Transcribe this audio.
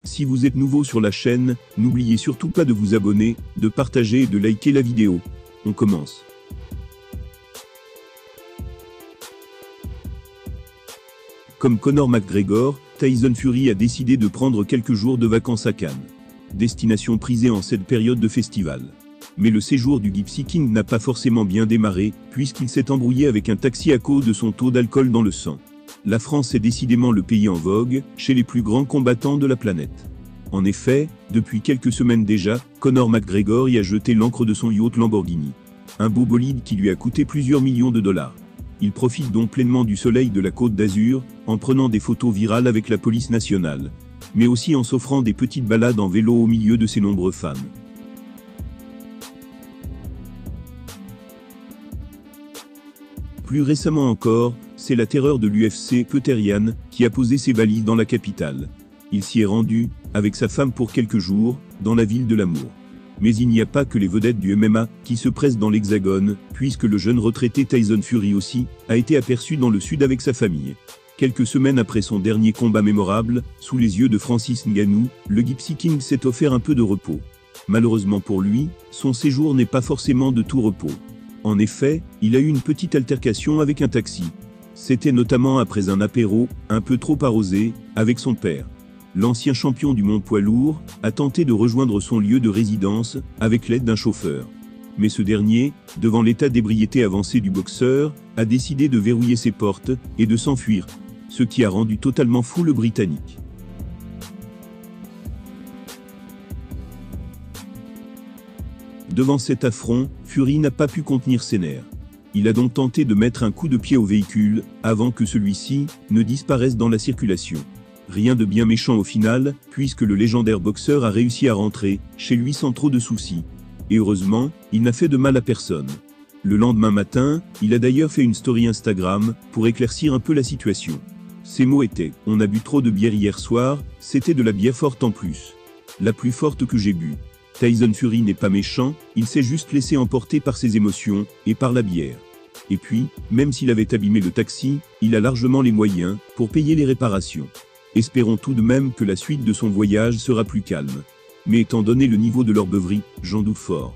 Si vous êtes nouveau sur la chaîne, n'oubliez surtout pas de vous abonner, de partager et de liker la vidéo. On commence. Comme Conor McGregor, Tyson Fury a décidé de prendre quelques jours de vacances à Cannes. Destination prisée en cette période de festival. Mais le séjour du Gypsy King n'a pas forcément bien démarré, puisqu'il s'est embrouillé avec un taxi à cause de son taux d'alcool dans le sang. La France est décidément le pays en vogue, chez les plus grands combattants de la planète. En effet, depuis quelques semaines déjà, Conor McGregor y a jeté l'ancre de son yacht Lamborghini. Un beau bolide qui lui a coûté plusieurs millions de dollars. Il profite donc pleinement du soleil de la Côte d'Azur, en prenant des photos virales avec la police nationale, mais aussi en s'offrant des petites balades en vélo au milieu de ses nombreux fans. Plus récemment encore, c'est la terreur de l'UFC, Peter Yan, qui a posé ses valises dans la capitale. Il s'y est rendu, avec sa femme pour quelques jours, dans la ville de l'amour. Mais il n'y a pas que les vedettes du MMA qui se pressent dans l'Hexagone, puisque le jeune retraité Tyson Fury aussi a été aperçu dans le sud avec sa famille. Quelques semaines après son dernier combat mémorable, sous les yeux de Francis Ngannou, le Gypsy King s'est offert un peu de repos. Malheureusement pour lui, son séjour n'est pas forcément de tout repos. En effet, il a eu une petite altercation avec un taxi. C'était notamment après un apéro, un peu trop arrosé, avec son père. L'ancien champion du monde poids lourd a tenté de rejoindre son lieu de résidence avec l'aide d'un chauffeur. Mais ce dernier, devant l'état d'ébriété avancé du boxeur, a décidé de verrouiller ses portes et de s'enfuir, ce qui a rendu totalement fou le Britannique. Devant cet affront, Fury n'a pas pu contenir ses nerfs. Il a donc tenté de mettre un coup de pied au véhicule, avant que celui-ci ne disparaisse dans la circulation. Rien de bien méchant au final, puisque le légendaire boxeur a réussi à rentrer chez lui sans trop de soucis. Et heureusement, il n'a fait de mal à personne. Le lendemain matin, il a d'ailleurs fait une story Instagram, pour éclaircir un peu la situation. Ses mots étaient « On a bu trop de bière hier soir, c'était de la bière forte en plus. La plus forte que j'ai bu. » Tyson Fury n'est pas méchant, il s'est juste laissé emporter par ses émotions, et par la bière. Et puis, même s'il avait abîmé le taxi, il a largement les moyens pour payer les réparations. Espérons tout de même que la suite de son voyage sera plus calme. Mais étant donné le niveau de leur beuverie, j'en doute fort.